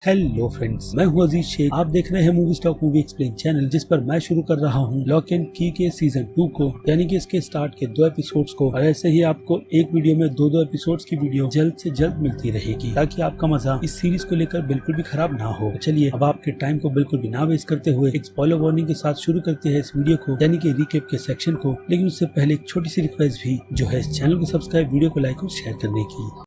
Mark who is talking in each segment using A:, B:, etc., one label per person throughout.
A: Hello friends, मैं हूं अजीज शेख। आप देख रहे हैं movie stock movie explain channel, जिस पर मैं शुरू कर रहा हूं लॉक एंड की के सीजन 2 को, यानी कि इसके स्टार्ट के 2 एपिसोड्स को। और ऐसे ही आपको एक वीडियो में दो एपिसोड्स की वीडियो जल्द से जल्द मिलती रहेगी, ताकि आपका मजा इस सीरीज को लेकर बिल्कुल भी खराब ना हो। चलिए अब आपके टाइम को बिल्कुल भी ना वेस्ट करते हुए एक स्पॉइलर वार्निंग के साथ शुरू करते हैं इस वीडियो को, यानी कि रिकैप के सेक्शन को। लेकिन उससे पहले एक छोटी सी रिक्वेस्ट भी, जो है इस चैनल को सब्सक्राइब, वीडियो को लाइक और शेयर करने की।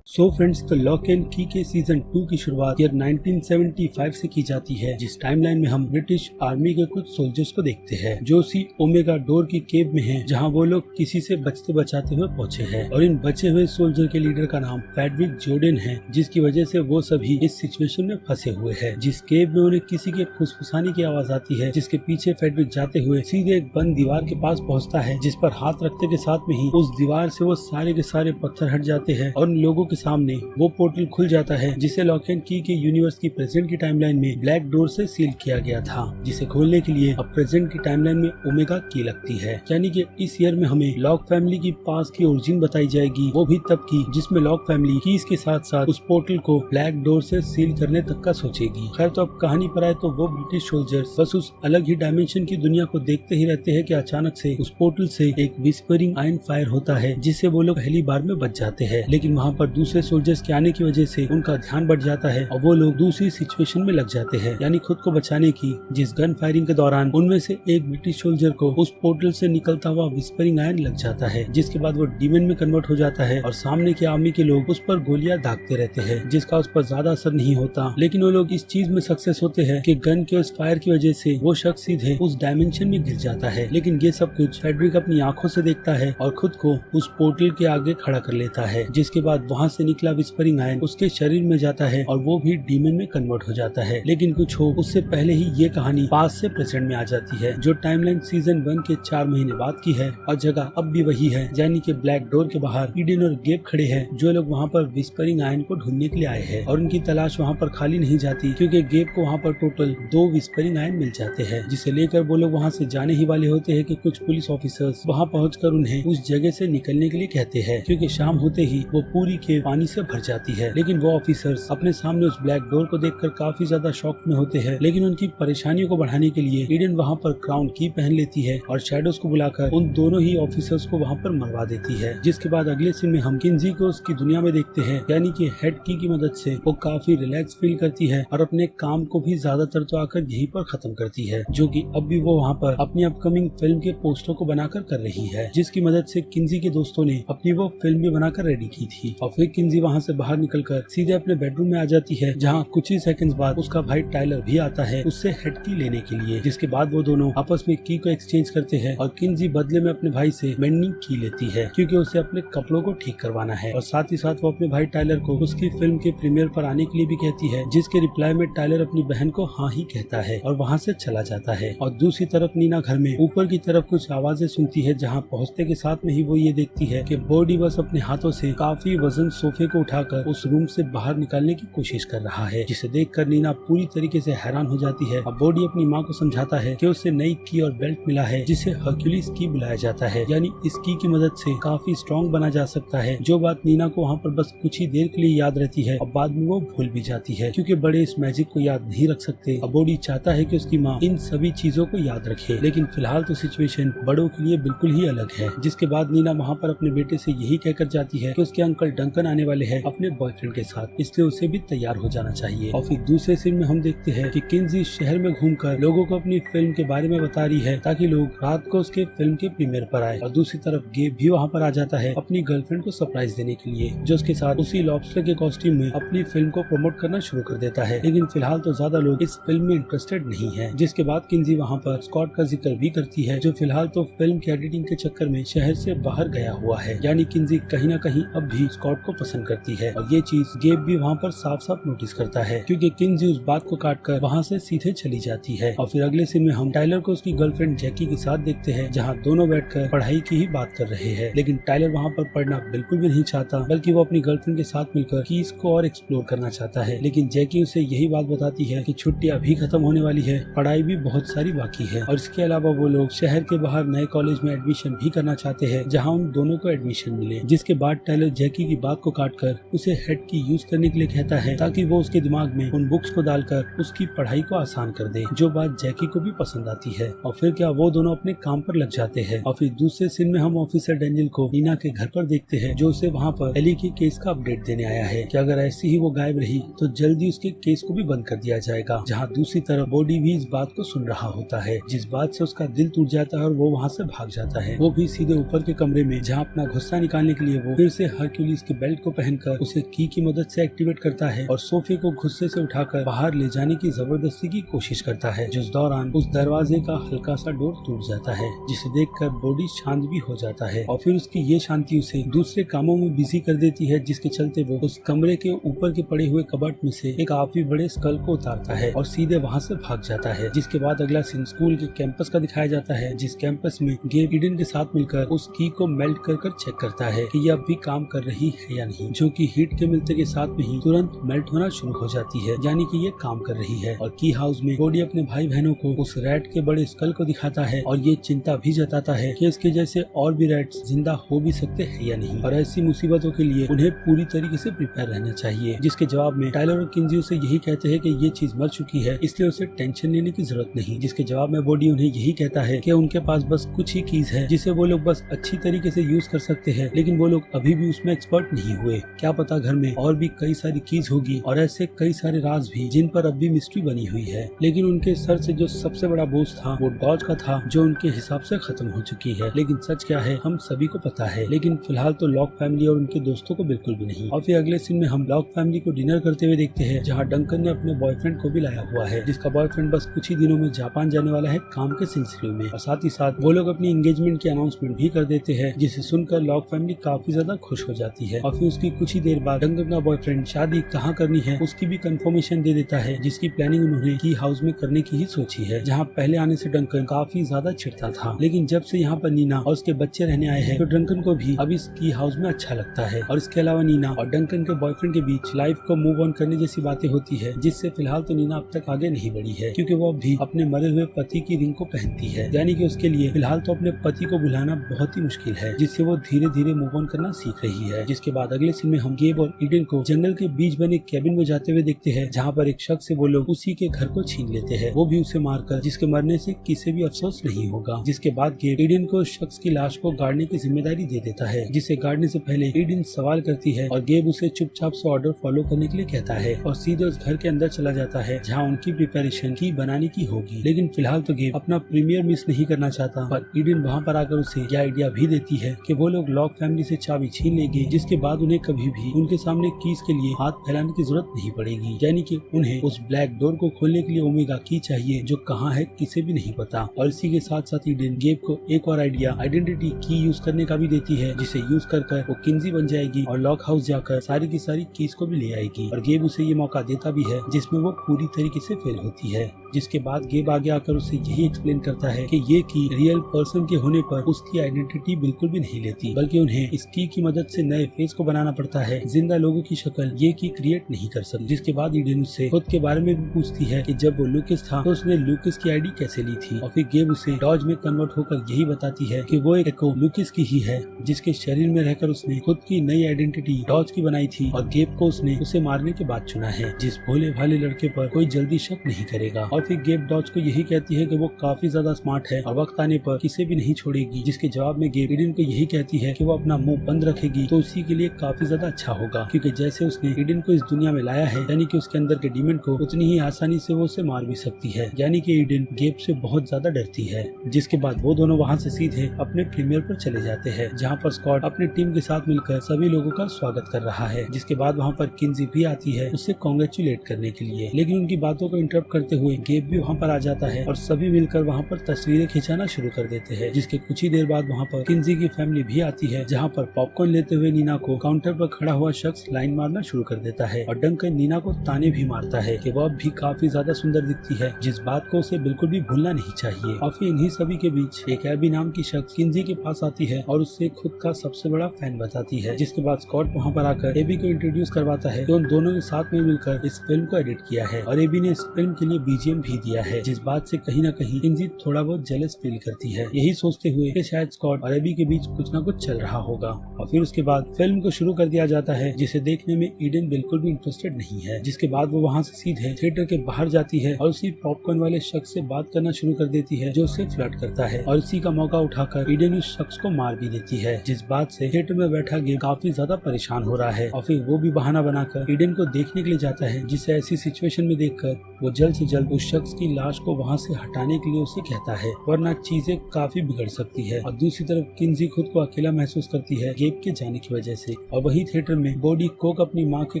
A: सो फ्रेंड्स, तो लॉक एंड की के सीजन 2 की शुरुआत ईयर 1975 से की जाती है, जिस टाइमलाइन में हम ब्रिटिश आर्मी के कुछ सोल्जर्स को देखते हैं जो उसी ओमेगा डोर की केव में हैं, जहां वो लोग किसी से बचते बचाते हुए पहुंचे हैं। और इन बचे हुए सोल्जर के लीडर का नाम फेडरिक जोर्डन है, जिसकी वजह से वो सभी इस सिचुएशन में फंसे हुए हैं। जिस केव में उन्हें किसी के फुसफुसाने की आवाज आती है, जिसके पीछे फेडरिक जाते हुए सीधे एक बंद दीवार के पास पहुँचता है, जिस पर हाथ रखते के साथ में ही उस दीवार से वो सारे के सारे पत्थर हट जाते हैं और उन लोगों के सामने वो पोर्टल खुल जाता है, जिसे लॉक एंड की के यूनिवर्स की प्रेजेंट की टाइमलाइन में ब्लैक डोर से सील किया गया था, जिसे खोलने के लिए अब प्रेजेंट की टाइमलाइन में ओमेगा की लगती है। यानी कि इस ईयर में हमें लॉक फैमिली की पास की ओरिजिन बताई जाएगी, वो भी तब की जिसमें लॉक फैमिली कीज के साथ साथ उस पोर्टल को ब्लैक डोर से सील करने तक का सोचेगी। खैर, तो अब कहानी पर आए तो वो ब्रिटिश सोल्जर्स बस उस अलग ही डायमेंशन की दुनिया को देखते ही रहते हैं कि अचानक से उस पोर्टल से एक विस्परिंग आयरन फायर होता है, जिससे वो लोग पहली बार में बच जाते हैं। लेकिन वहाँ पर दूसरे सोल्जर्स के आने की वजह से उनका ध्यान बढ़ जाता है और वो लोग दूसरी सिचुएशन में लग जाते हैं, यानी खुद को बचाने की। जिस गन फायरिंग के दौरान उनमें से एक ब्रिटिश सोल्जर को उस पोर्टल से निकलता हुआ विस्परिंग आयरन लग जाता है, जिसके बाद वो डीमन में कन्वर्ट हो जाता है और सामने की आर्मी के लोग उस पर गोलियां दागते रहते हैं, जिसका उस पर ज्यादा असर नहीं होता। लेकिन वो लोग इस चीज में सक्सेस होते हैं कि गन के उस फायर की वजह से वो शख्स सीधे उस डायमेंशन में गिर जाता है। लेकिन ये सब कुछ फेडरिक अपनी आंखों से देखता है और खुद को उस पोर्टल के आगे खड़ा कर लेता है, जिसके बाद वहाँ से निकला विस्परिंग आयरन उसके शरीर में जाता है और वो भी डीमन में कन्वर्ट हो जाता है। लेकिन कुछ हो उससे पहले ही ये कहानी पास से प्रेजेंट में आ जाती है, जो टाइमलाइन सीजन 1 के 4 महीने बाद की है। और जगह अब भी वही है, यानी कि ब्लैक डोर के बाहर ईडन और गेब खड़े हैं, जो लोग वहाँ पर विस्परिंग आयरन को ढूंढने के लिए आए हैं। और उनकी तलाश वहाँ पर खाली नहीं जाती, क्योंकि गेब को वहाँ पर टोटल 2 विस्परिंग आयरन मिल जाते हैं, जिसे लेकर वो लोग वहाँ से जाने ही वाले होते हैं कि कुछ पुलिस ऑफिसर्स वहाँ पहुँचकर उन्हें उस जगह से निकलने के लिए कहते हैं, क्योंकि शाम होते ही वो पूरी केव पानी से भर जाती है। लेकिन वो ऑफिसर्स अपने सामने उस ब्लैक डोर को देखकर काफी ज्यादा शॉक में होते हैं। लेकिन उनकी परेशानियों को बढ़ाने के लिए ईडन वहाँ पर क्राउन की पहन लेती है और शैडोज को बुलाकर उन दोनों ही ऑफिसर्स को वहाँ पर मरवा देती है। जिसके बाद अगले सीन में हम किंजी को उसकी दुनिया में देखते हैं, यानी कि हेड की मदद से वो काफी रिलैक्स फील करती है और अपने काम को भी ज्यादातर तो आकर यहीं पर खत्म करती है, जो कि अब भी वो वहाँ पर अपनी अपकमिंग फिल्म के पोस्टर को बनाकर कर रही है, जिसकी मदद से किंजी के दोस्तों ने अपनी वो फिल्म भी बनाकर रेडी की थी। और फिर किंजी वहाँ से बाहर निकलकर सीधे अपने बेडरूम में आ जाती है, जहाँ कुछ ही सेकंड्स बाद उसका भाई टाइलर भी आता है उससे हेड की लेने के लिए। जिसके बाद वो दोनों आपस में की को एक्सचेंज करते हैं और किंजी बदले में अपने भाई से मेंडिंग की लेती है, क्योंकि उसे अपने कपड़ों को ठीक करवाना है। और साथ ही साथ वो अपने भाई टाइलर को उसकी फिल्म के प्रीमियर पर आने के लिए भी कहती है, जिसके रिप्लाई में टाइलर अपनी बहन को हाँ ही कहता है और वहाँ से चला जाता है। और दूसरी तरफ नीना घर में ऊपर की तरफ कुछ आवाजें सुनती है, जहाँ पहुँचते के साथ में ही वो ये देखती है कि बॉडी बस अपने हाथों से काफी वजन सोफे को उठाकर उस रूम से बाहर निकालने की कोशिश कर रहा है, जिसे देखकर नीना पूरी तरीके से हैरान हो जाती है। अब बॉडी अपनी माँ को समझाता है कि उसे नई की और बेल्ट मिला है, जिसे हर्क्यूलिस की बुलाया जाता है, यानी इस की मदद से काफी स्ट्रॉन्ग बना जा सकता है। जो बात नीना को वहाँ पर बस कुछ ही देर के लिए याद रहती है और बाद में वो भूल भी जाती है, क्योंकि बड़े इस मैजिक को याद नहीं रख सकते। अब बॉडी चाहता है कि उसकी माँ इन सभी चीजों को याद रखे, लेकिन फिलहाल तो सिचुएशन बड़ों के लिए बिल्कुल ही अलग है। जिसके बाद नीना वहाँ पर अपने बेटे से यही कहकर जाती है कि उसके अंकल डंकन आने वाले हैं अपने बॉयफ्रेंड के साथ, इसलिए उसे भी तैयार हो जाना चाहिए। और फिर दूसरे सीन में हम देखते हैं कि किंजी शहर में घूमकर लोगों को अपनी फिल्म के बारे में बता रही है, ताकि लोग रात को उसके फिल्म के प्रीमियर पर आए। और दूसरी तरफ गेब भी वहाँ पर आ जाता है अपनी गर्लफ्रेंड को सरप्राइज देने के लिए, जो उसके साथ उसी लॉबस्टर के कॉस्ट्यूम में अपनी फिल्म को प्रमोट करना शुरू कर देता है। लेकिन फिलहाल तो ज्यादा लोग इस फिल्म में इंटरेस्टेड नहीं है। जिसके बाद किंजी वहाँ पर स्कॉट का जिक्र भी करती है, जो फिलहाल तो फिल्म की एडिटिंग के चक्कर में शहर से बाहर गया हुआ है। यानी किंजी कहीं न कहीं अब भी स्कॉट को पसंद करती है और ये चीज गेब भी वहाँ पर साफ साफ नोटिस करता है, क्योंकि किंजी उस बात को काट कर वहाँ से सीधे चली जाती है। और फिर अगले सीन में हम टाइलर को उसकी गर्लफ्रेंड जैकी के साथ देखते हैं, जहाँ दोनों बैठकर पढ़ाई की ही बात कर रहे हैं। लेकिन टाइलर वहाँ पर पढ़ना बिल्कुल भी नहीं चाहता, बल्कि वो अपनी गर्लफ्रेंड के साथ मिलकर कीज को और एक्सप्लोर करना चाहता है। लेकिन जैकी उसे यही बात बताती है कि छुट्टी अभी खत्म होने वाली है, पढ़ाई भी बहुत सारी बाकी है। और इसके अलावा वो लोग शहर के बाहर नए कॉलेज में एडमिशन भी करना चाहते हैं, जहाँ उन दोनों को एडमिशन मिले। जिसके बाद टाइलर जैकी की बात को काटकर उसे हेड की यूज करने के लिए कहता है, ताकि वो उसके दिमाग में उन बुक्स को डालकर उसकी पढ़ाई को आसान कर दे, जो बात जैकी को भी पसंद आती है। और फिर क्या वो दोनों अपने काम पर लग जाते हैं। और फिर दूसरे सीन में हम ऑफिसर डेनियल को नीना के घर पर देखते हैं, जो उसे वहाँ पर एली के केस का अपडेट देने आया है कि अगर ऐसी ही वो गायब रही तो जल्दी उसके केस को भी बंद कर दिया जाएगा। जहाँ दूसरी तरफ बॉडी भी इस बात को सुन रहा होता है, जिस बात से उसका दिल टूट जाता है और वो वहाँ से भाग जाता है। वो भी सीधे ऊपर के कमरे में, जहाँ अपना गुस्सा निकालने के लिए वो फिर से हरक्यूलिस के बेल्ट को पहनकर उसे की मदद से एक्टिवेट करता है और सोफे को गुस्से से उठाकर बाहर ले जाने की जबरदस्ती की कोशिश करता है। जिस दौरान उस दरवाजे का हल्का सा डोर टूट जाता है, जिसे देखकर बॉडी शांत भी हो जाता है। और फिर उसकी ये शांति उसे दूसरे कामों में बिजी कर देती है, जिसके चलते वो उस कमरे के ऊपर के पड़े हुए कबर्ड में से एक काफी बड़े स्कल को उतारता है और सीधे वहाँ से भाग जाता है। जिसके बाद अगला सीन स्कूल के कैंपस का दिखाया जाता है, जिस कैंपस में गेब ईडन के साथ मिलकर उस की को मेल्ट कर चेक करता है कि यह अब भी काम कर रही है या नहीं, जो कि हीट के मिलते के साथ में ही तुरंत मेल्ट होना शुरू हो जाती है, यानी कि ये काम कर रही है। और की हाउस में बॉडी अपने भाई बहनों को उस रैट के बड़े स्कल को दिखाता है और ये चिंता भी जताता है कि इसके जैसे और भी रैट्स जिंदा हो भी सकते हैं या नहीं, और ऐसी मुसीबतों के लिए उन्हें पूरी तरीके से प्रिपेयर रहना चाहिए। जिसके जवाब में टाइलर और किंजी उसे यही कहते हैं कि ये चीज मर चुकी है, इसलिए उसे टेंशन लेने की जरूरत नहीं। जिसके जवाब में बॉडी उन्हें यही कहता है कि उनके पास बस कुछ ही कीज है, जिसे वो लोग बस अच्छी तरीके से यूज कर सकते हैं, लेकिन वो लोग अभी भी उसमें एक्सपर्ट नहीं हुए। क्या पता घर में और भी कई सारी कीज होगी और ऐसे कई सारे राज भी जिन पर अब भी मिस्ट्री बनी हुई है। लेकिन उनके सर से जो सबसे बड़ा बोझ था वो डॉज का था, जो उनके हिसाब से खत्म हो चुकी है। लेकिन सच क्या है हम सभी को पता है, लेकिन फिलहाल तो लॉक फैमिली और उनके दोस्तों को बिल्कुल भी नहीं। और फिर अगले सीन में हम लॉक फैमिली को डिनर करते हुए देखते हैं, जहाँ डंकन ने अपने बॉयफ्रेंड को भी लाया हुआ है, जिसका बॉयफ्रेंड बस कुछ ही दिनों में जापान जाने वाला है काम के सिलसिले में। और साथ ही साथ वो लोग अपनी एंगेजमेंट की अनाउंसमेंट भी कर देते हैं, जिसे सुनकर लॉक फैमिली काफी ज्यादा खुश हो जाती है। और फिर उसकी कुछ ही देर बाद डंकन का बॉयफ्रेंड शादी कहाँ करनी है उसकी भी कंफर्मेशन दे देता है, जिसकी प्लानिंग उन्होंने की हाउस में करने की ही सोची है। जहाँ पहले आने से डंकन काफी ज्यादा चिढ़ता था, लेकिन जब से यहाँ पर नीना और उसके बच्चे रहने आए हैं तो डंकन को भी अब इस की हाउस में अच्छा लगता है। और इसके अलावा नीना और डंकन के बॉयफ्रेंड के बीच लाइफ को मूव ऑन करने जैसी बातें होती है, जिससे फिलहाल तो नीना अब तक आगे नहीं बढ़ी है, क्योंकि वो अब भी अपने मरे हुए पति की रिंग को पहनती है, यानी कि उसके लिए फिलहाल तो अपने पति को भुलाना बहुत ही मुश्किल है, जिससे वो धीरे धीरे मूव ऑन करना सीख रही है। जिसके बाद अगले सीन में हम गेब और ईडन को जंगल के बीच बने कैबिन में जाते हुए देखते हैं, जहाँ पर एक शख्स से वो लोग उसी के घर को छीन लेते हैं, वो भी उसे मारकर, जिसके मरने से किसी भी अफसोस नहीं होगा। जिसके बाद गेब ईडन को उस शख्स की लाश को गाड़ने की जिम्मेदारी दे देता है, जिसे गाड़ने से पहले ईडन सवाल करती है और गेब उसे चुपचाप से ऑर्डर फॉलो करने के लिए कहता है और सीधे उस घर के अंदर चला जाता है, जहाँ उनकी प्रिपरेशन की बनाने की होगी। लेकिन फिलहाल तो गेब अपना प्रीमियर मिस नहीं करना चाहता, पर ईडन वहाँ पर आकर उसे यह आइडिया भी देती है कि वो लोग लॉक फैमिली से चाबी छीन लेंगे, जिसके बाद उन्हें कभी भी उनके सामने कीज के लिए हाथ फैलाने की जरूरत नहीं पड़ेगी, यानी कि उन्हें उस ब्लैक डोर को खोलने के लिए ओमेगा की चाहिए, जो कहाँ है किसे भी नहीं पता। और इसी के साथ साथ ईडन गेब को एक और आइडिया आइडेंटिटी की यूज करने का भी देती है, जिसे यूज कर वो किंजी बन जाएगी और लॉक हाउस जाकर सारी की सारी कीज को भी ले आएगी। और गेब उसे ये मौका देता भी है, जिसमें वो पूरी तरीके से फेल होती है। जिसके बाद गेब आगे आकर उसे यही एक्सप्लेन करता है कि ये की रियल पर्सन के होने पर उसकी आइडेंटिटी बिल्कुल भी नहीं लेती, बल्कि उन्हें इस की मदद से नए फेस को बनाना पड़ता है। जिंदा लोगों की शक्ल ये की क्रिएट नहीं कर सकती। जिसके बाद ईडन उससे खुद के बारे में भी पूछती है कि जब वो लूकिस था तो उसने लूकिस की आईडी कैसे ली थी। और फिर गेब उसे डॉज में कन्वर्ट होकर यही बताती है कि वो एक लूकिस की ही है, जिसके शरीर में रहकर उसने खुद की नई आइडेंटिटी डॉज की बनाई थी और गेब को उसने उसे मारने के बाद चुना है, जिस भोले भाले लड़के पर कोई जल्दी शक नहीं करेगा। और फिर गेब डॉज को यही कहती है कि वो काफी ज्यादा स्मार्ट है और वक्त आने पर किसे भी नहीं छोड़ेगी। जिसके जवाब में गेब ईडन को यही कहती है कि वो अपना मुंह बंद रखेगी तो उसी के लिए काफी ज्यादा अच्छा होगा, क्योंकि जैसे उसने ईडन को इस दुनिया में लाया है, यानी कि उसके अंदर के डीमन को उतनी ही आसानी से वो उसे मार भी सकती है, यानी कि ईडन गेब से बहुत ज्यादा डरती है। जिसके बाद वो दोनों वहाँ से सीधे अपने प्रीमियर पर चले जाते हैं, जहाँ पर स्कॉट अपनी टीम के साथ मिलकर सभी लोगों का स्वागत कर रहा है। जिसके बाद वहाँ पर किंजी भी आती है उसे कॉन्ग्रेचुलेट करने के लिए, लेकिन उनकी बातों को इंटरप्ट करते हुए गेब भी वहाँ पर आ जाता है और सभी मिलकर वहाँ पर तस्वीरें खिंचाना शुरू कर देते हैं। जिसके कुछ ही देर बाद वहाँ पर किंजी की फैमिली भी आती है, जहाँ पर पॉपकॉर्न लेते हुए नीना को काउंटर पर खड़ा हुआ शख्स लाइन मारना शुरू कर देता है और डंकन नीना को ताने भी मारता है कि वह अब भी काफी ज्यादा सुंदर दिखती है, जिस बात को उसे बिल्कुल भी भूलना नहीं चाहिए। और फिर इन्हीं सभी के बीच एक एबी नाम की शख्स किंजी के पास आती है और उससे खुद का सबसे बड़ा फैन बताती है। जिसके बाद स्कॉट वहाँ पर आकर एबी को इंट्रोड्यूस करवाता है कि उन दोनों ने साथ में मिलकर इस फिल्म को एडिट किया है और एबी ने इस फिल्म के लिए बीजीएम भी दिया है, जिस बात से कहीं न कहीं किंजी थोड़ा बहुत जेलस फील करती है, यही सोचते हुए कि शायद स्कॉट और एबी के बीच कुछ न कुछ चल रहा होगा। और फिर उसके बाद फिल्म को शुरू कर दिया जाता है, जिसे देखने में ईडन बिल्कुल भी इंटरेस्टेड नहीं है। जिसके बाद वो वहाँ से सीधे थिएटर के बाहर जाती है और उसी पॉपकॉर्न वाले शख्स से बात करना शुरू कर देती है जो उसे फ्लर्ट करता है और इसी का मौका उठाकर ईडन उस शख्स को मार भी देती है, जिस बात से थिएटर में बैठा गेब काफी ज्यादा परेशान हो रहा है। और फिर वो भी बहाना बनाकर ईडन को देखने के लिए जाता है, जिसे ऐसी सिचुएशन में देखकर वो जल्द से जल्द उस शख्स की लाश को वहाँ से हटाने के लिए उसे कहता है, वरना चीजें काफी बिगड़ सकती है। और दूसरी तरफ किंजी खुद को अकेला महसूस करती है गेब के जाने की वजह से। और वही थिएटर में बॉडी कोक अपनी माँ के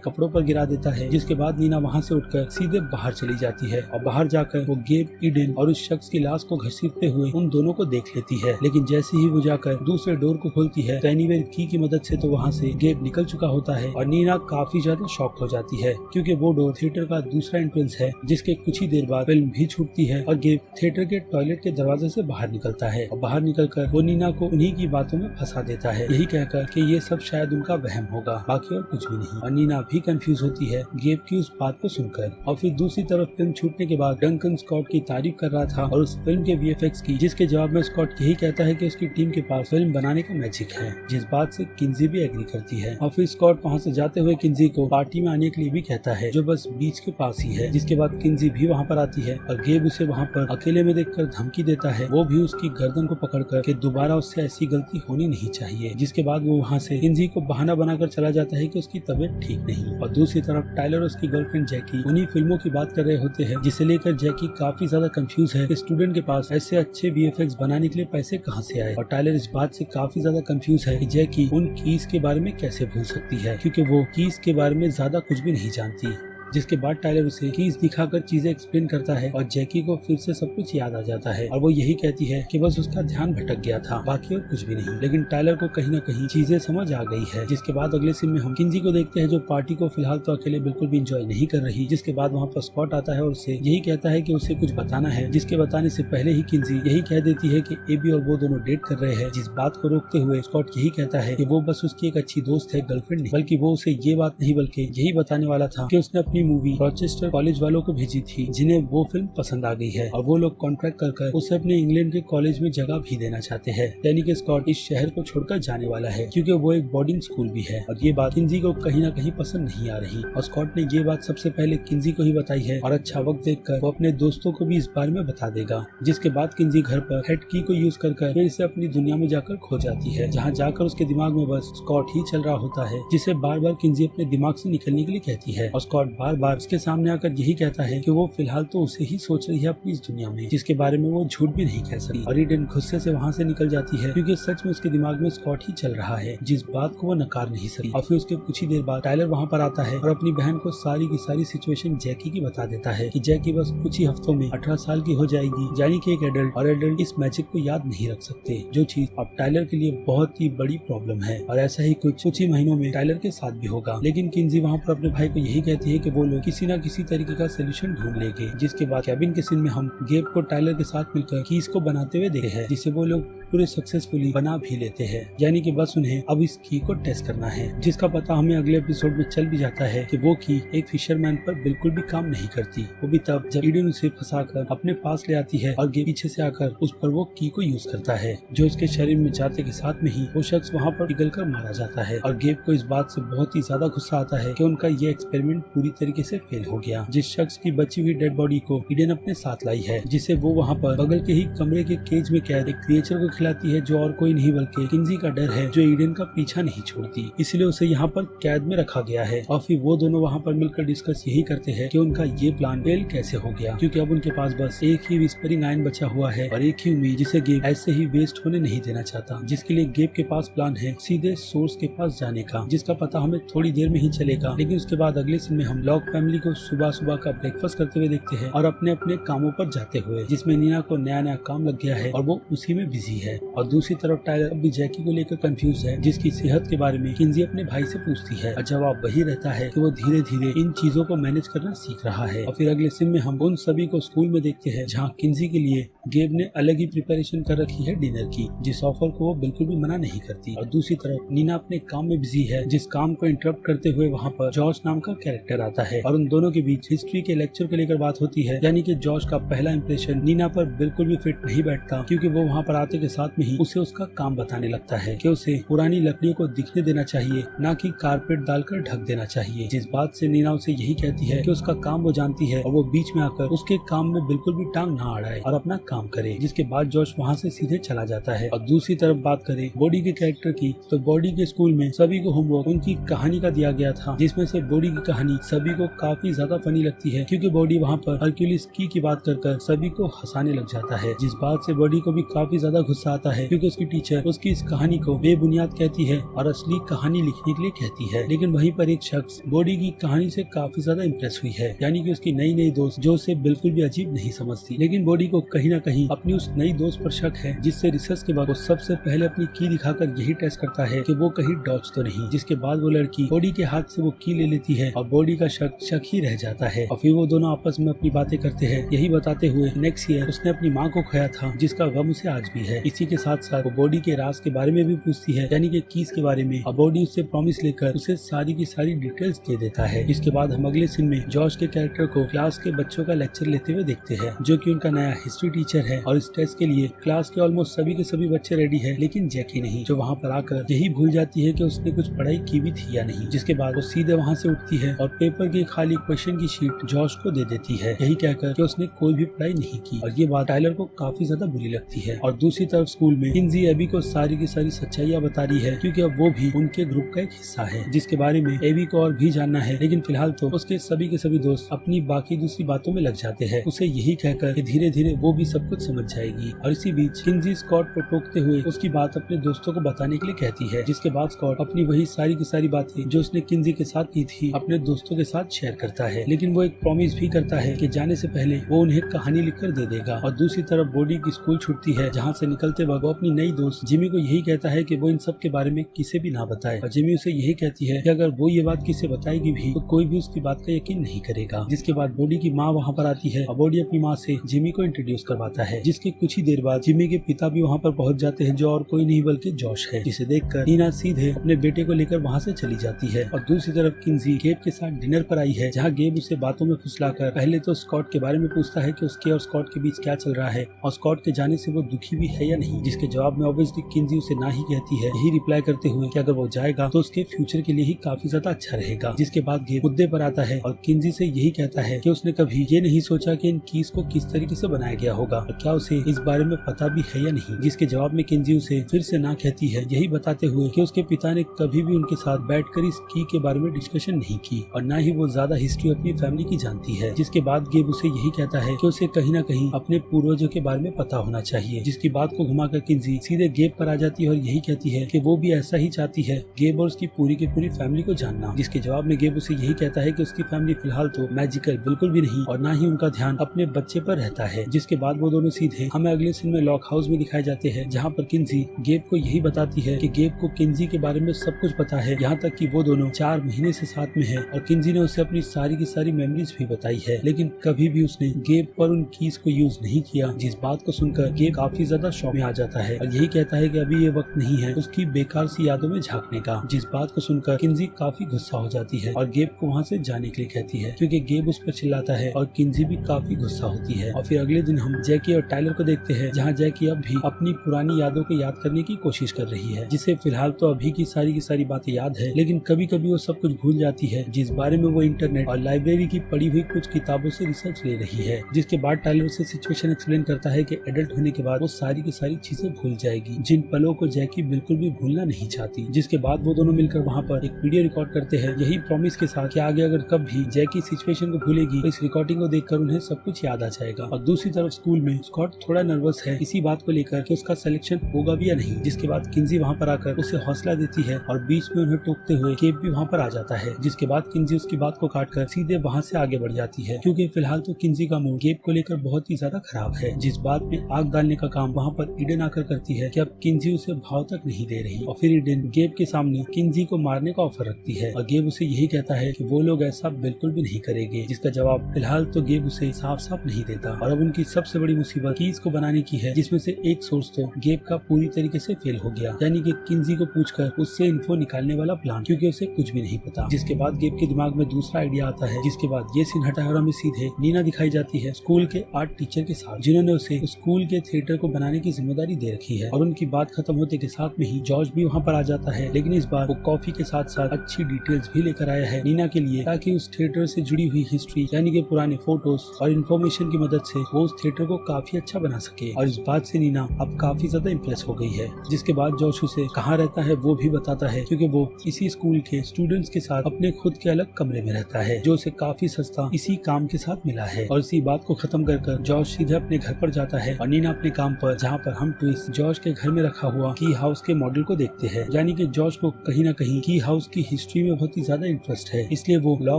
A: कपड़ों पर गिरा देता है, जिसके बाद नीना वहाँ से उठकर सीधे बाहर चली जाती है और बाहर जाकर वो गेब, ईडन और उस शख्स की लाश को घसीटते हुए उन दोनों को देख लेती है। लेकिन जैसे ही वो जाकर दूसरे डोर को खोलती है तो एनीवेयर की मदद से तो वहाँ से गेब निकल चुका होता है और नीना काफी ज्यादा शॉक हो जाती है, क्योंकि वो डोर थिएटर का दूसरा एंट्रेंस है। जिसके कुछ ही देर बाद फिल्म भी छूटती है और गेब थिएटर के टॉयलेट के दरवाजे से बाहर निकलता है और बाहर निकलकर वो नीना को उन्हीं की बातों में फंसा देता है, यही कहकर कि ये सब शायद उनका वहम होगा, बाकी और कुछ भी नहीं। और नीना भी कंफ्यूज होती है गेब की उस बात को सुनकर। और फिर दूसरी तरफ फिल्म छूटने के बाद डंकन स्कॉट की तारीफ कर रहा था और उस फिल्म के वीएफएक्स की, जिसके जवाब में स्कॉट यही कहता है कि उसकी टीम के पास फिल्म बनाने का मैजिक है, जिस बात से किंजी भी एग्री करती है। और फिर स्कॉट वहाँ से जाते हुए किंजी को पार्टी में आने के लिए भी कहता है, जो बस बीच के पास ही है। जिसके बाद किंजी भी वहाँ पर आती है और गेब उसे वहाँ पर अकेले में देखकर धमकी देता है, वो भी उसकी गर्दन को पकड़कर कि दोबारा उससे ऐसी गलती होनी नहीं चाहिए। जिसके बाद वो वहाँ से किंजी को बहाना बनाकर चला जाता है कि उसकी तबीयत ठीक नहीं। और दूसरी तरफ टाइलर और उसकी गर्लफ्रेंड जैकी उन्हीं फिल्मों की बात कर रहे होते हैं, जिसे लेकर जैकी काफी ज्यादा कंफ्यूज है कि स्टूडेंट के पास ऐसे अच्छे वीएफएक्स बनाने के लिए पैसे कहाँ से आए। और टाइलर इस बात से काफी ज्यादा कंफ्यूज है कि जैकी उन कीज के बारे में कैसे भूल सकती है, क्योंकि वो कीज के बारे में ज्यादा कुछ भी नहीं जानती। जिसके बाद टाइलर उसे कीज दिखाकर चीजें एक्सप्लेन करता है और जैकी को फिर से सब कुछ याद आ जाता है और वो यही कहती है कि बस उसका ध्यान भटक गया था, बाकी और कुछ भी नहीं। लेकिन टाइलर को कहीं न कहीं चीजें समझ आ गई है। जिसके बाद अगले सीन में हम किंजी को देखते हैं, जो पार्टी को फिलहाल तो अकेले बिल्कुल भी इंजॉय नहीं कर रही। जिसके बाद वहाँ पर स्कॉट आता है और उसे यही कहता है कि उसे कुछ बताना है, जिसके बताने से पहले ही किंजी यही कह देती है कि एबी और वो दोनों डेट कर रहे हैं। जिस बात को रोकते हुए स्कॉट यही कहता है कि वो बस उसकी एक अच्छी दोस्त है, गर्लफ्रेंड नहीं, बल्कि वो उसे ये बात नहीं बल्कि यही बताने वाला था कि उसने अपनी मूवी रॉचेस्टर कॉलेज वालों को भेजी थी, जिन्हें वो फिल्म पसंद आ गई है और वो लोग कॉन्ट्रैक्ट कर उसे अपने इंग्लैंड के कॉलेज में जगह भी देना चाहते हैं। यानी कि स्कॉट इस शहर को छोड़कर जाने वाला है, क्योंकि वो एक बोर्डिंग स्कूल भी है। और ये बात किंजी को कहीं ना कहीं पसंद नहीं आ रही और स्कॉट ने ये बात सबसे पहले किंजी को ही बताई है और अच्छा वक्त देखकर वो अपने दोस्तों को भी इस बारे में बता देगा। जिसके बाद किंजी घर पर हेड की को यूज कर फिर से अपनी दुनिया में जाकर खो जाती है, जहाँ जाकर उसके दिमाग में बस स्कॉट ही चल रहा होता है, जिसे बार बार किंजी अपने दिमाग से निकलने के लिए कहती है। और स्कॉट बार बार उसके सामने आकर यही कहता है कि वो फिलहाल तो उसे ही सोच रही है अपनी इस दुनिया में, जिसके बारे में वो झूठ भी नहीं कह सकती। और ईडन गुस्से से वहाँ से निकल जाती है, क्योंकि सच में उसके दिमाग में स्कॉट ही चल रहा है, जिस बात को वो नकार नहीं सकती। और फिर उसके कुछ ही देर बाद टाइलर वहाँ पर आता है और अपनी बहन को सारी की सारी सिचुएशन जैकी की बता देता है कि जैकी बस कुछ ही हफ्तों में 18 साल की हो जाएगी, यानी कि एक एडल्ट, और एडल्ट इस मैजिक को याद नहीं रख सकते, जो चीज अब टाइलर के लिए बहुत ही बड़ी प्रॉब्लम है। और ऐसा ही कुछ ही महीनों में टाइलर के साथ भी होगा। लेकिन किंजी वहाँ पर अपने भाई को यही कहती है कि वो लोग किसी न किसी तरीके का सोल्यूशन ढूंढ लेंगे। जिसके बाद कैबिन के सीन में हम गेब को टाइलर के साथ मिलकर कीज को बनाते हुए देखते हैं, जिसे वो लोग पूरे सक्सेसफुली बना भी लेते हैं, यानी कि बस उन्हें अब इस की को टेस्ट करना है, जिसका पता हमें अगले एपिसोड में चल भी जाता है कि वो की एक फिशरमैन पर बिल्कुल भी काम नहीं करती, वो भी तब जब ईडन उसे फंसाकर अपने पास ले आती है और गेब पीछे से आकर उस पर वो की को यूज करता है, जो उसके शरीर में जाते के साथ में ही वो शख्स वहाँ पर पिघल कर मारा जाता है। और गेब को इस बात से बहुत ही ज्यादा गुस्सा आता है कि उनका ये एक्सपेरिमेंट पूरी तरीके से फेल हो गया। जिस शख्स की बची हुई डेड बॉडी को ईडन अपने साथ लाई है, जिसे वो वहाँ पर बगल के ही कमरे के केज में कैद एक क्रिएचर को दिखलाती है जो और कोई नहीं बल्कि किंजी का डर है जो ईडन का पीछा नहीं छोड़ती, इसलिए उसे यहाँ पर कैद में रखा गया है। और फिर वो दोनों वहाँ पर मिलकर डिस्कस यही करते हैं कि उनका ये प्लान फेल कैसे हो गया, क्योंकि अब उनके पास बस एक ही विस्परिंग आयन बचा हुआ है और एक ही उम्मीद जिसे गेब ऐसे ही वेस्ट होने नहीं देना चाहता, जिसके लिए गेब के पास प्लान है सीधे सोर्स के पास जाने का, जिसका पता हमें थोड़ी देर में ही चलेगा। लेकिन उसके बाद अगले सीन में हम लॉक फैमिली को सुबह सुबह का ब्रेकफास्ट करते हुए देखते हैं और अपने अपने कामों पर जाते हुए, जिसमें नीना को नया नया काम लग गया है और वो उसी में बिजी है। और दूसरी तरफ टाइलर अब भी जैकी को लेकर कंफ्यूज है, जिसकी सेहत के बारे में किंजी अपने भाई से पूछती है और जवाब वही रहता है कि वो धीरे धीरे इन चीजों को मैनेज करना सीख रहा है। और फिर अगले सीन में हम उन सभी को स्कूल में देखते हैं जहाँ किंजी के लिए गेब ने अलग ही प्रिपरेशन कर रखी है डिनर की, जिस ऑफर को वो बिल्कुल भी मना नहीं करती। और दूसरी तरफ नीना अपने काम में बिजी है, जिस काम को इंटरप्ट करते हुए वहाँ पर जॉर्ज नाम का कैरेक्टर आता है और उन दोनों के बीच हिस्ट्री के लेक्चर को लेकर बात होती है। यानी कि जॉर्ज का पहला इंप्रेशन नीना पर बिल्कुल भी फिट नहीं बैठता, क्योंकि वो वहाँ पर आते के साथ में ही उसे उसका काम बताने लगता है कि उसे पुरानी लकड़ियों को दिखने देना चाहिए, न कि कारपेट डालकर ढक देना चाहिए। जिस बात से नीना उसे यही कहती है कि उसका काम वो जानती है और वो बीच में आकर उसके काम में बिल्कुल भी टांग ना अड़ाए और अपना काम करे। जिसके बाद जॉर्ज वहाँ से सीधे चला जाता है। और दूसरी तरफ बात करें बॉडी के कैरेक्टर की, तो बॉडी के स्कूल में सभी को होमवर्क उनकी कहानी का दिया गया था, जिसमें से बॉडी की कहानी सभी को काफी ज्यादा फनी लगती है, क्योंकि बॉडी वहाँ पर हरक्यूलिस की बात कर सभी को हंसाने लग जाता है। जिस बात से बॉडी को भी काफी ज्यादा गुस्सा आता है, क्योंकि उसकी टीचर उसकी इस कहानी को बेबुनियाद कहती है और असली कहानी लिखने के लिए कहती है। लेकिन वहीं पर एक शख्स बॉडी की कहानी से काफी ज्यादा इम्प्रेस हुई है, यानी कि उसकी नई नई दोस्त जो उसे बिल्कुल भी अजीब नहीं समझती। लेकिन बॉडी को कहीं न कहीं अपनी उस नई दोस्त पर शक है, जिससे रिसर्च के बाद वो सबसे पहले अपनी की दिखाकर यही टेस्ट करता है कि वो कहीं डॉज तो नहीं। जिसके बाद वो लड़की बॉडी के हाथ से वो की ले लेती है और बॉडी का शक ही रह जाता है। और फिर वो दोनों आपस में अपनी बातें करते हैं, यही बताते हुए नेक्स्ट ईयर उसने अपनी माँ को खोया था, जिसका गम उसे आज भी है। इसी के साथ साथ वो बॉडी के राज के बारे में भी पूछती है, यानी कि कीज के बारे में। और बॉडी उससे प्रॉमिस लेकर उसे सारी की सारी डिटेल्स दे देता है। इसके बाद हम अगले सीन में जॉर्ज के कैरेक्टर को क्लास के बच्चों का लेक्चर लेते हुए देखते हैं, जो कि उनका नया हिस्ट्री टीचर है। और इस टेस्ट के लिए क्लास के ऑलमोस्ट सभी के सभी बच्चे रेडी है, लेकिन जैकी नहीं, जो वहाँ पर आकर यही भूल जाती है कि उसने कुछ पढ़ाई की भी थी या नहीं। जिसके बाद वो सीधे वहाँ से उठती है और पेपर की खाली क्वेश्चन की शीट जॉर्ज को दे देती है, यही कहकर कि उसने कोई भी पढ़ाई नहीं की। और ये बात टाइलर को काफी ज्यादा बुरी लगती है। और दूसरी तरफ स्कूल में किंजी एबी को सारी की सारी सच्चाइयाँ बता रही है, क्योंकि अब वो भी उनके ग्रुप का एक हिस्सा है, जिसके बारे में एबी को और भी जानना है। लेकिन फिलहाल तो उसके सभी के सभी दोस्त अपनी बाकी दूसरी बातों में लग जाते हैं, उसे यही कहकर कि धीरे धीरे वो भी सब कुछ समझ जाएगी। और इसी बीच किंजी स्कॉट को टोकते हुए उसकी बात अपने दोस्तों को बताने के लिए कहती है, जिसके बाद स्कॉट अपनी वही सारी की सारी बातें जो उसने किंजी के साथ की थी अपने दोस्तों के साथ शेयर करता है। लेकिन वो एक प्रॉमिस भी करता है कि जाने से पहले वो उन्हें कहानी लिखकर दे देगा। और दूसरी तरफ बॉडी की स्कूल छुट्टी है, जहाँ से निकलते वक्त वो अपनी नई दोस्त जिमी को यही कहता है कि वो इन सब के बारे में किसे भी ना बताए। और जिमी उसे यही कहती है कि अगर वो ये बात किसे बताएगी भी तो कोई भी उसकी बात का यकीन नहीं करेगा। जिसके बाद बॉडी की माँ वहाँ पर आती है और बॉडी अपनी माँ से जिमी को इंट्रोड्यूस करवाता है, जिसके कुछ ही देर बाद जिमी के पिता भी वहाँ पर पहुँच जाते हैं, जो और कोई नहीं बल्कि जॉश है, जिसे देखकर नीना सीधे अपने बेटे को लेकर वहाँ से चली जाती है। और दूसरी तरफ किंजी गेब के साथ डिनर पर आई है, जहाँ गेब उसे बातों में फुसलाकर पहले तो स्कॉट के बारे में पूछता है कि उसके और स्कॉट के बीच क्या चल रहा है और स्कॉट के जाने से वो दुखी भी है या नहीं। जिसके जवाब में ऑब्वियसली किंजी उसे ना ही कहती है, यही रिप्लाई करते हुए कि अगर वो जाएगा तो उसके फ्यूचर के लिए ही काफी ज्यादा अच्छा रहेगा। जिसके बाद गेब मुद्दे पर आता है और किंजी से यही कहता है कि उसने कभी ये नहीं सोचा कि इन कीज को किस तरीके से बनाया गया होगा और क्या उसे इस बारे में पता भी है या नहीं। जिसके जवाब में किंजी उसे फिर से ना कहती है, यही बताते हुए कि उसके पिता ने कभी भी उनके साथ बैठकर इस की के बारे में डिस्कशन नहीं की और ना ही वो ज्यादा हिस्ट्री अपनी फैमिली की जानती है। जिसके बाद गेब उसे यही कहता है कि उसे कहीं ना कहीं अपने पूर्वजों के बारे में पता होना चाहिए। जिसकी बात को घुमाकर किंजी सीधे गेब पर आ जाती है और यही कहती है कि वो भी ऐसा ही चाहती है, गेब और उसकी पूरी की पूरी फैमिली को जानना। जिसके जवाब में गेब उसे यही कहता है कि उसकी फैमिली फिलहाल तो मैजिकल बिल्कुल भी नहीं और ना ही उनका ध्यान अपने बच्चे पर रहता है। जिसके बाद वो दोनों सीधे हमें अगले सीन में लॉक हाउस में दिखाए जाते हैं, जहाँ पर किंजी गेब को यही बताती है कि गेब को किंजी के बारे में सब कुछ पता है, यहाँ तक कि वो दोनों 4 महीने से साथ में है और किंजी ने उसे अपनी सारी की सारी मेमोरीज भी बताई है। लेकिन कभी भी उसने गेब पर उन कीज को यूज नहीं किया। जिस बात को सुनकर गेब काफी ज्यादा शॉक में आ जाता है और यही कहता है कि अभी ये वक्त नहीं है उसकी बेकार सी यादों में झांकने का। जिस बात को सुनकर किंजी काफी गुस्सा हो जाती है और गेब को वहाँ से जाने के लिए कहती है, क्योंकि गेब उस पर चिल्लाता है और किंजी भी काफी गुस्सा होती है। और फिर अगले दिन हम जैकी और टाइलर को देखते हैं, जहाँ जैकी अब भी अपनी पुरानी यादों को याद करने की कोशिश कर रही है, जिसे फिलहाल तो अभी की सारी बातें याद है, लेकिन कभी कभी वो सब कुछ भूल जाती है, जिस बारे में वो इंटरनेट और लाइब्रेरी की पढ़ी हुई कुछ किताबों से रिसर्च ले रही है। जिसके बाद टाइलर से सिचुएशन एक्सप्लेन करता है कि एडल्ट होने के बाद वो सारी सारी चीजें भूल जाएगी, जिन पलों को जैकी बिल्कुल भी भूलना नहीं चाहती। जिसके बाद वो दोनों मिलकर वहाँ पर एक वीडियो रिकॉर्ड करते हैं, यही प्रॉमिस के साथ कि आगे अगर कभी जैकी सिचुएशन को भूलेगी तो इस रिकॉर्डिंग को देखकर उन्हें सब कुछ याद आ जाएगा। और दूसरी तरफ स्कूल में स्कॉट थोड़ा नर्वस है इसी बात को लेकर कि उसका सिलेक्शन होगा भी या नहीं। जिसके बाद किंजी वहाँ पर आकर उसे हौसला देती है और बीच में उन्हें टोकते हुए केप भी वहाँ पर आ जाता है। जिसके बाद किंजी उसकी बात को काटकर सीधे वहाँ से आगे बढ़ जाती है, क्योंकि फिलहाल तो किंजी का मूड केप को लेकर बहुत ही ज्यादा खराब है। जिस बात में आग डालने का काम वहाँ पर ईडन आकर करती है कि अब किंजी उसे भाव तक नहीं दे रही, और फिर ईडन गेब के सामने किंजी को मारने का ऑफर रखती है और गेब उसे यही कहता है कि वो लोग ऐसा बिल्कुल भी नहीं करेंगे। जिसका जवाब फिलहाल तो गेब उसे साफ साफ नहीं देता। और अब उनकी सबसे बड़ी मुसीबत कीज को बनाने की है, जिसमें से एक सोर्स तो गेब का पूरी तरीके से फेल हो गया, यानी कि किंजी को पूछकर उससे इन्फो निकालने वाला प्लान, क्योंकि उसे कुछ भी नहीं पता। जिसके बाद गेब के दिमाग में दूसरा आइडिया आता है। जिसके बाद ये सीन हटा और हमें सीधे नीना दिखाई जाती है स्कूल के आर्ट टीचर के साथ, जिन्होंने उसे स्कूल के थिएटर को बनाने की जिम्मेदारी दे रखी है। और उनकी बात खत्म होते के साथ में ही जॉर्ज भी वहाँ पर आ जाता है, लेकिन इस बार वो कॉफी के साथ साथ अच्छी डिटेल्स भी लेकर आया है नीना के लिए, ताकि उस थिएटर से जुड़ी हुई हिस्ट्री यानी कि पुराने फोटोज और इन्फॉर्मेशन की मदद से वो उस थिएटर को काफी अच्छा बना सके। और इस बात से नीना अब काफी ज्यादा इम्प्रेस हो गई है। जिसके बाद जॉर्ज उसे कहाँ रहता है वो भी बताता है, क्योंकि वो इसी स्कूल के स्टूडेंट्स के साथ अपने खुद के अलग कमरे में रहता है, जो उसे काफी सस्ता इसी काम के साथ मिला है। और इसी बात को खत्म कर जॉर्ज सीधे अपने घर पर जाता है और नीना अपने काम पर, जहाँ पर हम ट्विस्ट जॉर्ज के घर में रखा हुआ की हाउस के मॉडल को देखते हैं। यानी कि जॉर्ज को कहीं न कहीं की हाउस की हिस्ट्री में बहुत ही ज्यादा इंटरेस्ट है, इसलिए वो लॉ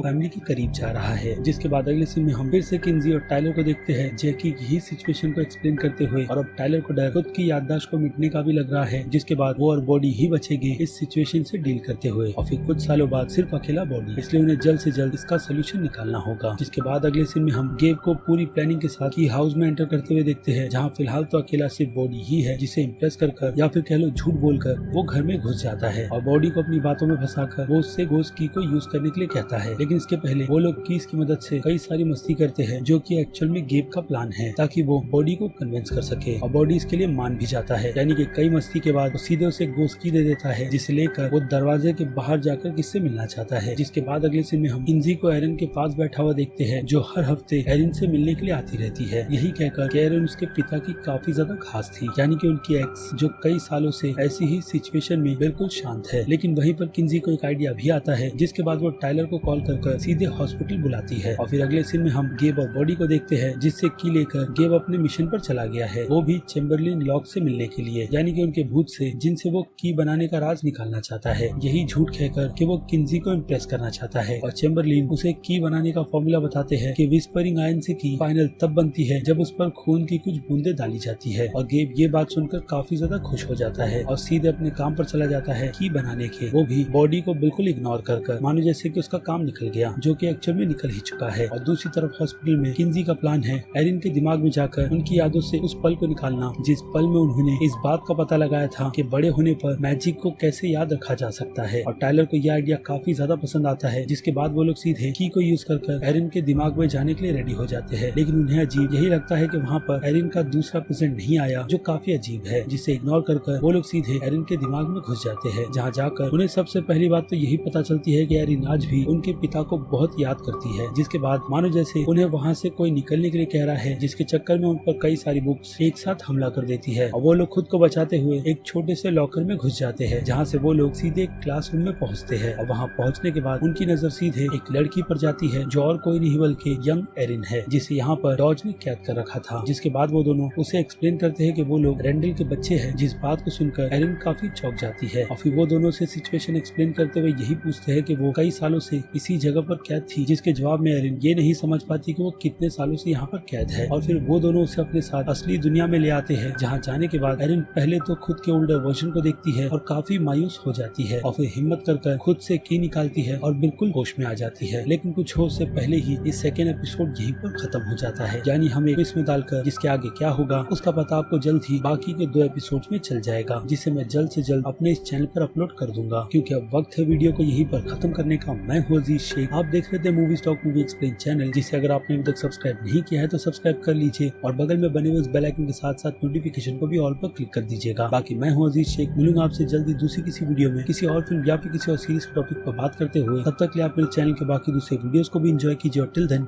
A: फैमिली के करीब जा रहा है। जिसके बाद अगले सीन में हम फिर से किंजी और टाइलर को देखते हैं जैकी की ही सिचुएशन को एक्सप्लेन करते हुए, और अब टाइलर को डर खुद की याददाश्त को मिटने का भी लग रहा है। जिसके बाद वो और बॉडी ही बचेगी इस सिचुएशन से डील करते हुए, और फिर कुछ सालों बाद सिर्फ अकेला बॉडी, इसलिए उन्हें जल्द से जल्द इसका सोल्यूशन निकालना होगा। जिसके बाद अगले सीन में हम गेब को पूरी प्लानिंग के साथ की हाउस में एंटर करते हुए देखते हैं, जहाँ फिलहाल तो अकेला सिर्फ बॉडी ही है, जिसे इम्प्रेस कर या फिर कह लो झूठ बोलकर वो घर में घुस जाता है और बॉडी को अपनी बातों में फंसाकर वो उससे घोस्ट की को यूज करने के लिए कहता है। लेकिन इसके पहले वो लोग कीज की मदद से कई सारी मस्ती करते हैं, जो कि एक्चुअल में गेब का प्लान है, ताकि वो बॉडी को कन्विंस कर सके। और बॉडी इसके लिए मान भी जाता है, यानी कि कई मस्ती के बाद वो सीधे उसे घोस्ट की दे देता है, जिसे लेकर वो दरवाजे के बाहर जाकर किससे मिलना चाहता है। जिसके बाद अगले सीन में हम किंजी को एरन के पास बैठा हुआ देखते हैं, जो हर हफ्ते एरन से मिलने के लिए आती रहती है। यही कहकर एरन उसके पिता की काफी ज्यादा खास थी, यानी कि उनकी एक्स, जो कई सालों से ऐसी ही सिचुएशन में बिल्कुल शांत है। लेकिन वहीं पर किंजी को एक आइडिया भी आता है, जिसके बाद वो टाइलर को कॉल कर सीधे हॉस्पिटल बुलाती है। और फिर अगले सीन में हम गेब और बॉडी को देखते हैं, जिससे की लेकर गेब अपने मिशन पर चला गया है, वो भी चेम्बरलिन लॉक से मिलने के लिए, यानी कि उनके भूत से, जिनसे वो की बनाने का राज निकालना चाहता है। यही झूठ कहकर कि वो किंजी को इम्प्रेस करना चाहता है। और चेम्बरलिन उसे की बनाने का फॉर्मूला बताते हैं कि विस्परिंग आयन से की फाइनल तब बनती है जब उस पर खून की कुछ बूंदे डाली जाती है। और गेब ये बात सुनकर काफी ज्यादा खुश हो जाता है और सीधे अपने काम पर चला जाता है की बनाने के, वो भी बॉडी को बिल्कुल इग्नोर कर मानो जैसे कि उसका काम निकल गया, जो कि एक्चुअल में निकल ही चुका है। और दूसरी तरफ हॉस्पिटल में किंजी का प्लान है एरिन के दिमाग में जाकर उनकी यादों से उस पल को निकालना, जिस पल में उन्होंने इस बात का पता लगाया था कि बड़े होने पर मैजिक को कैसे याद रखा जा सकता है। और टाइलर को यह आइडिया काफी ज्यादा पसंद आता है, जिसके बाद वो लोग सीधे की को यूज कर एरिन के दिमाग में जाने के लिए रेडी हो जाते हैं। लेकिन उन्हें अजीब यही लगता है कि वहाँ पर एरिन का दूसरा प्रेजेंट नहीं आया, जो काफी अजीब है, जिसे इग्नोर कर वो लोग सीधे एरिन के दिमाग में घुस जाते हैं, जहाँ जाकर उन्हें सबसे पहली बात तो यही पता चलती है कि एरिन आज भी उनके पिता को बहुत याद करती है। जिसके बाद मानो जैसे उन्हें वहाँ से कोई निकलने के लिए कह रहा है, जिसके चक्कर में उन पर कई सारी बुक्स एक साथ हमला कर देती है और वो लोग खुद को बचाते हुए एक छोटे से लॉकर में घुस जाते हैं, जहाँ से वो लोग सीधे क्लासरूम में पहुँचते हैं। और वहाँ पहुँचने के बाद उनकी नजर सीधे एक लड़की पर जाती है, जो और कोई नहीं बल्कि यंग एरिन है, जिसे यहाँ पर डॉज ने कैद कर रखा था। जिसके बाद वो दोनों उसे एक्सप्लेन करते हैं कि वो लोग रेंडल के बच्चे हैं, जिस बात को सुनकर एरिन काफी चौंक जाती है। और फिर वो दोनों से सिचुएशन एक्सप्लेन करते हुए यही पूछते हैं कि वो कई सालों से इसी जगह पर कैद थी, जिसके जवाब में एरिन ये नहीं समझ पाती कि वो कितने सालों से यहाँ पर कैद है। और फिर वो दोनों उसे अपने साथ असली दुनिया में ले आते हैं, जहाँ जाने के बाद एरिन पहले तो खुद के ओल्डर वर्जन को देखती है और काफी मायूस हो जाती है, और फिर हिम्मत कर खुद से की निकालती है और बिल्कुल होश में आ जाती है। लेकिन कुछ होश से पहले ही इस सेकेंड एपिसोड यहीं पर खत्म हो जाता है, यानी हमें इसमें डालकर जिसके आगे क्या होगा उसका पता आपको जल्द ही बाकी के 2 एपिसोड में चल जाएगा, जिसे मैं जल्द से जल्द अपने इस चैनल पर अपलोड कर दूंगा। क्योंकि अब वक्त है वीडियो को यहीं पर खत्म करने का। मैं हूं अजीज शेख, आप देख रहे थे movie talk movie explain channel, जिसे अगर आपने अभी तक सब्सक्राइब नहीं किया है तो सब्सक्राइब कर लीजिए और बगल में बने हुए इस बेल आइकन के साथ साथ नोटिफिकेशन को भी ऑल पर क्लिक कर दीजिएगा। बाकी मैं हूं अजीज शेख, मिलूंगा आपसे जल्दी दूसरी किसी वीडियो में किसी और फिल्म या फिर किसी और सीरीज के टॉपिक पर बात करते हुए। तब तक के लिए आप मेरे चैनल के बाकी दूसरे वीडियोस को भी एंजॉय कीजिए और टिल देन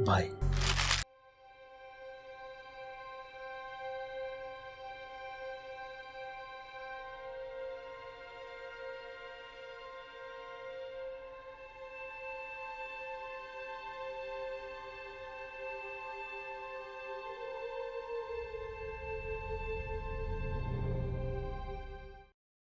A: बाय।